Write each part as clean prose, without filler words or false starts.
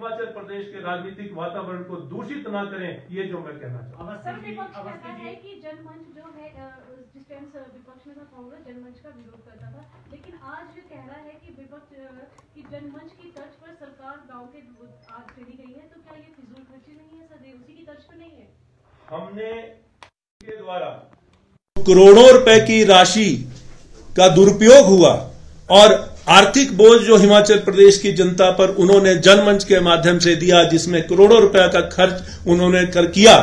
हिमाचल प्रदेश के राजनीतिक वातावरण को दूषित ना करें, ये जो मैं कहना चाहता हूँ। सर, विपक्ष कहता है कि जनमंच जो है, जिस टाइम विपक्ष में था कांग्रेस जनमंच का विरोध करता था, लेकिन आज जो कह रहा है कि विपक्ष की जनमंच की तर्ज पर सरकार गांव के आज चली गई है, तो क्या ये फिजूल खर्ची नहीं है सर? उसी की तर्ज पर नहीं है? हमने के द्वारा करोड़ों रुपए की राशि का दुरुपयोग हुआ और आर्थिक बोझ जो हिमाचल प्रदेश की जनता पर उन्होंने जनमंच के माध्यम से दिया, जिसमें करोड़ों रुपए का खर्च उन्होंने किया,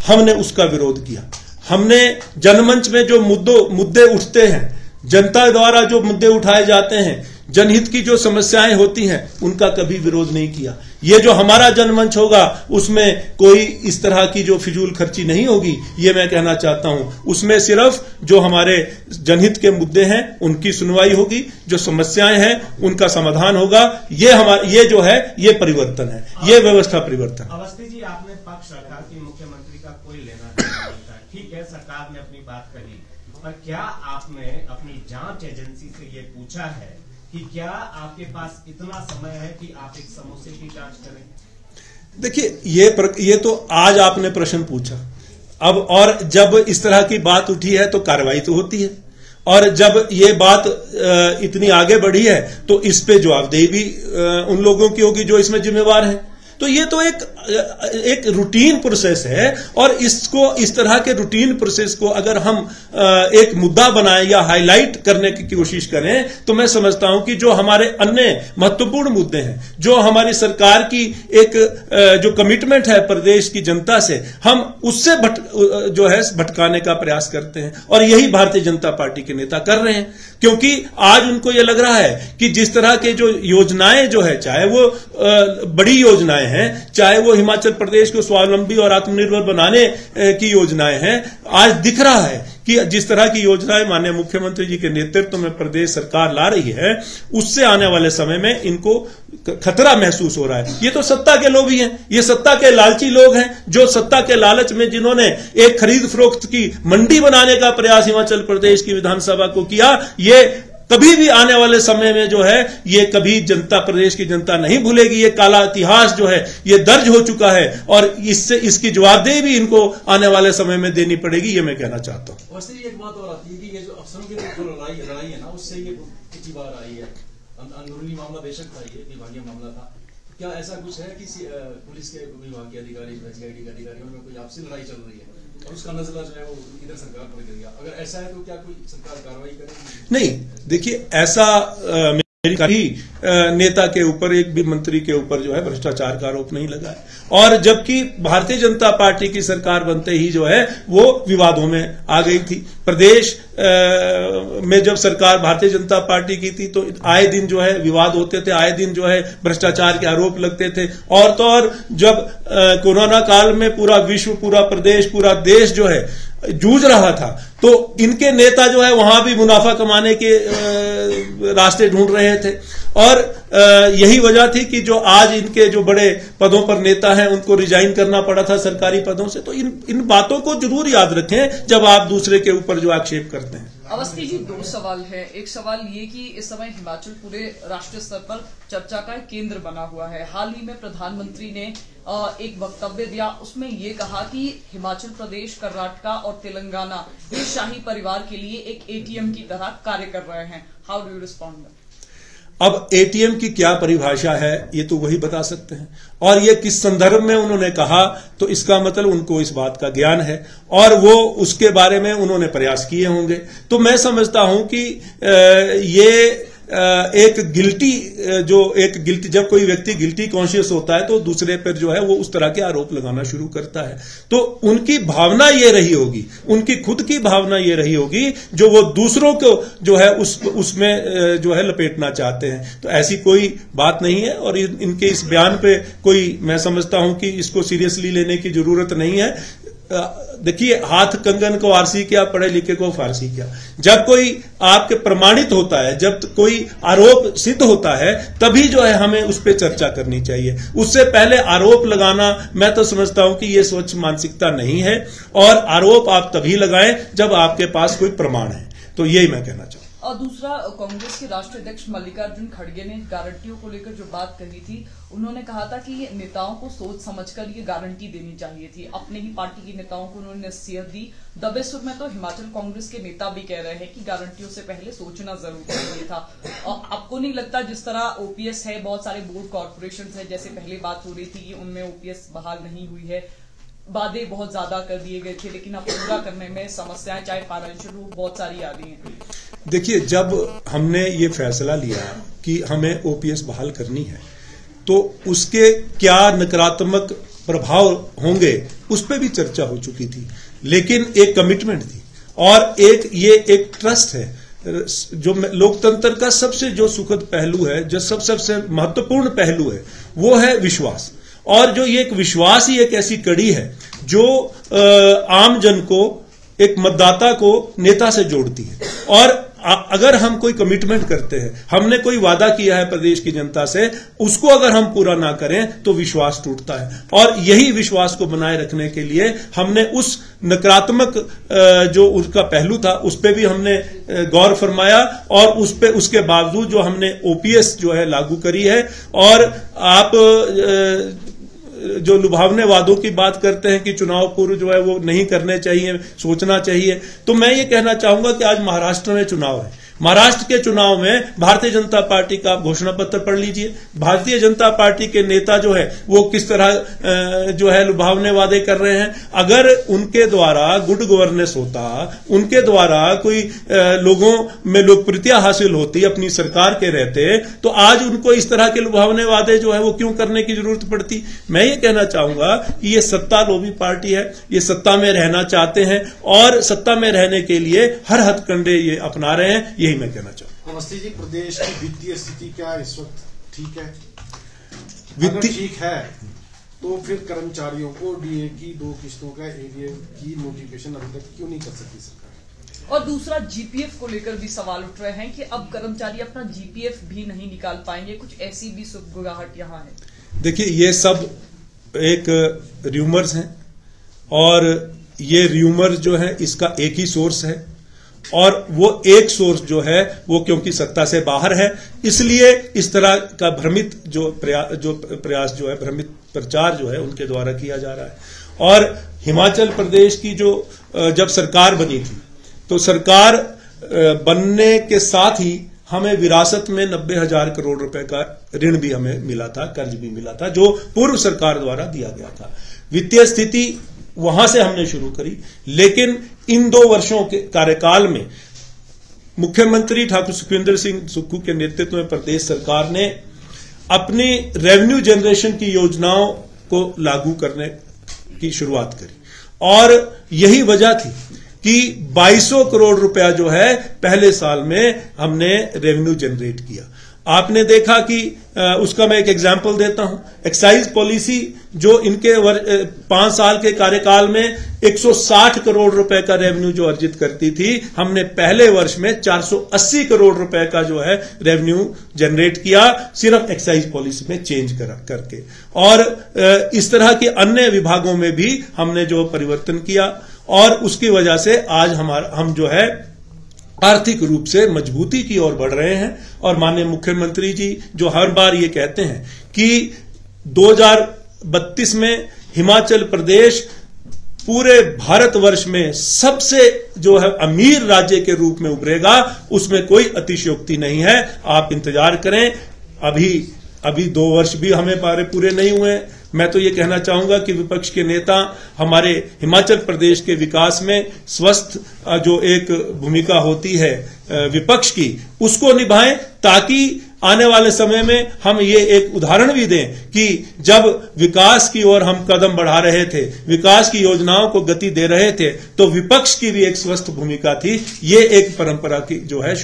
हमने उसका विरोध किया। हमने जनमंच में जो मुद्दे उठते हैं, जनता द्वारा जो मुद्दे उठाए जाते हैं, जनहित की जो समस्याएं होती हैं, उनका कभी विरोध नहीं किया। ये जो हमारा जनमंच होगा उसमें कोई इस तरह की जो फिजूल खर्ची नहीं होगी, ये मैं कहना चाहता हूं। उसमें सिर्फ जो हमारे जनहित के मुद्दे हैं उनकी सुनवाई होगी, जो समस्याएं हैं उनका समाधान होगा। ये जो है ये परिवर्तन है, ये व्यवस्था परिवर्तन। अवस्थी जी, आपने पक्ष रखा कि मुख्यमंत्री का कोई लेना देना नहीं था। ठीक है, सरकार ने अपनी बात कही, पर क्या आपने अपनी जांच एजेंसी से ये पूछा है कि क्या आपके पास इतना समय है कि आप एक समोसे की जांच करें? देखिए, ये तो आज आपने प्रश्न पूछा, अब और जब इस तरह की बात उठी है तो कार्रवाई तो होती है, और जब ये बात इतनी आगे बढ़ी है तो इस पे जवाबदेही भी उन लोगों की होगी जो इसमें जिम्मेवार हैं। तो ये तो एक रूटीन प्रोसेस है, और इसको इस तरह के रूटीन प्रोसेस को अगर हम एक मुद्दा बनाएं या हाईलाइट करने की कोशिश करें, तो मैं समझता हूं कि जो हमारे अन्य महत्वपूर्ण मुद्दे हैं, जो हमारी सरकार की एक जो कमिटमेंट है प्रदेश की जनता से, हम उससे भटकाने का प्रयास करते हैं, और यही भारतीय जनता पार्टी के नेता कर रहे हैं। क्योंकि आज उनको यह लग रहा है कि जिस तरह के जो योजनाएं जो है, चाहे वो बड़ी योजनाएं हैं, चाहे वो हिमाचल प्रदेश को स्वावलंबी और आत्मनिर्भर बनाने की योजनाएं हैं, आज दिख रहा है कि जिस तरह की योजनाएं माननीय मुख्यमंत्री जी के नेतृत्व में प्रदेश सरकार ला रही है, उससे आने वाले समय में इनको खतरा महसूस हो रहा है। ये तो सत्ता के लोग ही हैं, ये सत्ता के लालची लोग हैं, जो सत्ता के लालच में जिन्होंने एक खरीद फरोख्त की मंडी बनाने का प्रयास हिमाचल प्रदेश की विधानसभा को किया, ये कभी भी आने वाले समय में जो है ये कभी जनता, प्रदेश की जनता नहीं भूलेगी। ये काला इतिहास जो है ये दर्ज हो चुका है, और इसकी जवाबदेही भी इनको आने वाले समय में देनी पड़ेगी, ये मैं कहना चाहता हूँ। वैसे एक बात और आती है कि ये जो अफसरों की जो लड़ाई है ना, उससे ये कितनी बार आई है। अंदरूनी मामला बेशक था, ये विभागीय मामला था। क्या ऐसा कुछ है कि पुलिस के विभाग के अधिकारी, सीआईडी के अधिकारियों में कोई आपसी लड़ाई चल रही है और उसका नजला जो है वो इधर सरकार पर गिर गया? अगर ऐसा है तो क्या कोई सरकार कार्रवाई करेगी? नहीं, देखिए, ऐसा मेरी नेता के ऊपर, एक भी मंत्री के ऊपर जो है भ्रष्टाचार का आरोप नहीं लगा है, और जबकि भारतीय जनता पार्टी की सरकार बनते ही जो है वो विवादों में आ गई थी। प्रदेश में जब सरकार भारतीय जनता पार्टी की थी तो आए दिन जो है विवाद होते थे, आए दिन जो है भ्रष्टाचार के आरोप लगते थे, और तो और जब कोरोना काल में पूरा विश्व, पूरा प्रदेश, पूरा देश जो है जूझ रहा था, तो इनके नेता जो है वहां भी मुनाफा कमाने के रास्ते ढूंढ रहे थे, और यही वजह थी कि जो आज इनके जो बड़े पदों पर नेता हैं उनको रिजाइन करना पड़ा था सरकारी पदों से। तो इन बातों को जरूर याद रखें जब आप दूसरे के ऊपर जो आक्षेप करते हैं। अवस्थी जी, दो सवाल है। एक सवाल ये कि इस समय हिमाचल पूरे राष्ट्रीय स्तर पर चर्चा का एक केंद्र बना हुआ है। हाल ही में प्रधानमंत्री ने एक वक्तव्य दिया, उसमें ये कहा कि हिमाचल प्रदेश, कर्नाटका और तेलंगाना ये शाही परिवार के लिए एक एटीएम की तरह कार्य कर रहे हैं। How do you respond? अब एटीएम की क्या परिभाषा है ये तो वही बता सकते हैं, और ये किस संदर्भ में उन्होंने कहा, तो इसका मतलब उनको इस बात का ज्ञान है और वो उसके बारे में उन्होंने प्रयास किए होंगे। तो मैं समझता हूं कि ये एक गिल्टी जब कोई व्यक्ति गिल्टी कॉन्शियस होता है तो दूसरे पर जो है वो उस तरह के आरोप लगाना शुरू करता है। तो उनकी भावना ये रही होगी, उनकी खुद की भावना ये रही होगी जो वो दूसरों को जो है उसमें जो है लपेटना चाहते हैं। तो ऐसी कोई बात नहीं है, और इनके इस बयान पे कोई, मैं समझता हूं कि इसको सीरियसली लेने की जरूरत नहीं है। देखिए, हाथ कंगन को आरसी क्या, पढ़े लिखे को फारसी क्या। जब कोई आपके प्रमाणित होता है, जब कोई आरोप सिद्ध होता है, तभी जो है हमें उस पर चर्चा करनी चाहिए। उससे पहले आरोप लगाना, मैं तो समझता हूं कि ये स्वच्छ मानसिकता नहीं है, और आरोप आप तभी लगाएं जब आपके पास कोई प्रमाण है। तो यही मैं कहना चाहूं। और दूसरा, कांग्रेस के राष्ट्रीय अध्यक्ष मल्लिकार्जुन खड़गे ने गारंटियों को लेकर जो बात कही थी, उन्होंने कहा था कि नेताओं को सोच समझकर ये गारंटी देनी चाहिए थी। अपने ही पार्टी के नेताओं को उन्होंने नसीहत दी। दबे सुर में तो हिमाचल कांग्रेस के नेता भी कह रहे हैं कि गारंटियों से पहले सोचना जरूर चाहिए था। और आपको नहीं लगता जिस तरह ओपीएस है, बहुत सारे बोर्ड कॉर्पोरेशन है, जैसे पहले बात हो रही थी कि उनमें ओपीएस बहाल नहीं हुई है, वादे बहुत ज्यादा कर दिए गए थे, लेकिन अब पूरा करने में समस्याएं चाहे फाइनेंशियल हो बहुत सारी आ रही हैं। देखिए, जब हमने ये फैसला लिया कि हमें ओपीएस बहाल करनी है, तो उसके क्या नकारात्मक प्रभाव होंगे उस पर भी चर्चा हो चुकी थी, लेकिन एक कमिटमेंट थी और ये एक ट्रस्ट है। जो लोकतंत्र का सबसे जो सुखद पहलू है, जो सबसे महत्वपूर्ण पहलू है, वो है विश्वास। और जो ये एक विश्वास ही एक ऐसी कड़ी है जो आम जन को, एक मतदाता को नेता से जोड़ती है। और अगर हम कोई कमिटमेंट करते हैं, हमने कोई वादा किया है प्रदेश की जनता से, उसको अगर हम पूरा ना करें तो विश्वास टूटता है। और यही विश्वास को बनाए रखने के लिए हमने उस नकारात्मक जो उसका पहलू था उस पर भी हमने गौर फरमाया, और उसके बावजूद जो हमने ओपीएस जो है लागू करी है। और आप जो लुभावने वादों की बात करते हैं कि चुनाव पूर्व जो है वो नहीं करने चाहिए, सोचना चाहिए, तो मैं ये कहना चाहूंगा कि आज महाराष्ट्र में चुनाव है। महाराष्ट्र के चुनाव में भारतीय जनता पार्टी का घोषणा पत्र पढ़ लीजिए। भारतीय जनता पार्टी के नेता जो है वो किस तरह जो है लुभावने वादे कर रहे हैं। अगर उनके द्वारा गुड गवर्नेंस होता, उनके द्वारा कोई लोगों में लोकप्रियता हासिल होती अपनी सरकार के रहते, तो आज उनको इस तरह के लुभावने वादे जो है वो क्यों करने की जरूरत पड़ती। मैं ये कहना चाहूंगा कि ये सत्ता लोभी पार्टी है, ये सत्ता में रहना चाहते हैं और सत्ता में रहने के लिए हर हथकंडे ये अपना रहे हैं, यही मैं कहना चाहूंगा। अवस्थी जी, प्रदेश की वित्तीय स्थिति क्या इस वक्त ठीक है? वित्तीय अगर ठीक है तो फिर कर्मचारियों को डीए की 2 किस्तों का एडीए की नोटिफिकेशन अभी तक क्यों नहीं कर सकती सरकार? और दूसरा, जीपीएफ को लेकर भी सवाल उठ रहे हैं कि अब कर्मचारी अपना जीपीएफ भी नहीं निकाल पाएंगे। कुछ ऐसी भी सुगबुगाहट यहाँ है। देखिए, ये सब एक र्यूमर्स हैं और ये र्यूमर जो है इसका एक ही सोर्स है, और वो एक सोर्स जो है वो क्योंकि सत्ता से बाहर है, इसलिए इस तरह का भ्रमित जो प्रयास जो है, भ्रमित प्रचार जो है उनके द्वारा किया जा रहा है। और हिमाचल प्रदेश की जो जब सरकार बनी थी, तो सरकार बनने के साथ ही हमें विरासत में 90,000 करोड़ रुपए का ऋण भी हमें मिला था, कर्ज भी मिला था, जो पूर्व सरकार द्वारा दिया गया था। वित्तीय स्थिति वहां से हमने शुरू करी, लेकिन इन 2 वर्षों के कार्यकाल में मुख्यमंत्री ठाकुर सुखविंदर सिंह सुक्खू के नेतृत्व में प्रदेश सरकार ने अपनी रेवेन्यू जनरेशन की योजनाओं को लागू करने की शुरुआत करी। और यही वजह थी कि 2200 करोड़ रुपया जो है पहले साल में हमने रेवेन्यू जनरेट किया। आपने देखा कि उसका मैं एक एग्जांपल देता हूं। एक्साइज पॉलिसी जो इनके 5 साल के कार्यकाल में 160 करोड़ रुपए का रेवेन्यू जो अर्जित करती थी, हमने पहले वर्ष में 480 करोड़ रुपए का जो है रेवेन्यू जनरेट किया, सिर्फ एक्साइज पॉलिसी में चेंज करके। और इस तरह के अन्य विभागों में भी हमने जो परिवर्तन किया, और उसकी वजह से आज हम जो है आर्थिक रूप से मजबूती की ओर बढ़ रहे हैं। और माननीय मुख्यमंत्री जी जो हर बार ये कहते हैं कि 2032 में हिमाचल प्रदेश पूरे भारतवर्ष में सबसे जो है अमीर राज्य के रूप में उभरेगा, उसमें कोई अतिशयोक्ति नहीं है। आप इंतजार करें। अभी 2 वर्ष भी हमें पूरे नहीं हुए। मैं तो ये कहना चाहूंगा कि विपक्ष के नेता हमारे हिमाचल प्रदेश के विकास में स्वस्थ जो एक भूमिका होती है विपक्ष की, उसको निभाएं, ताकि आने वाले समय में हम ये एक उदाहरण भी दें कि जब विकास की ओर हम कदम बढ़ा रहे थे, विकास की योजनाओं को गति दे रहे थे, तो विपक्ष की भी एक स्वस्थ भूमिका थी। ये एक परंपरा की जो है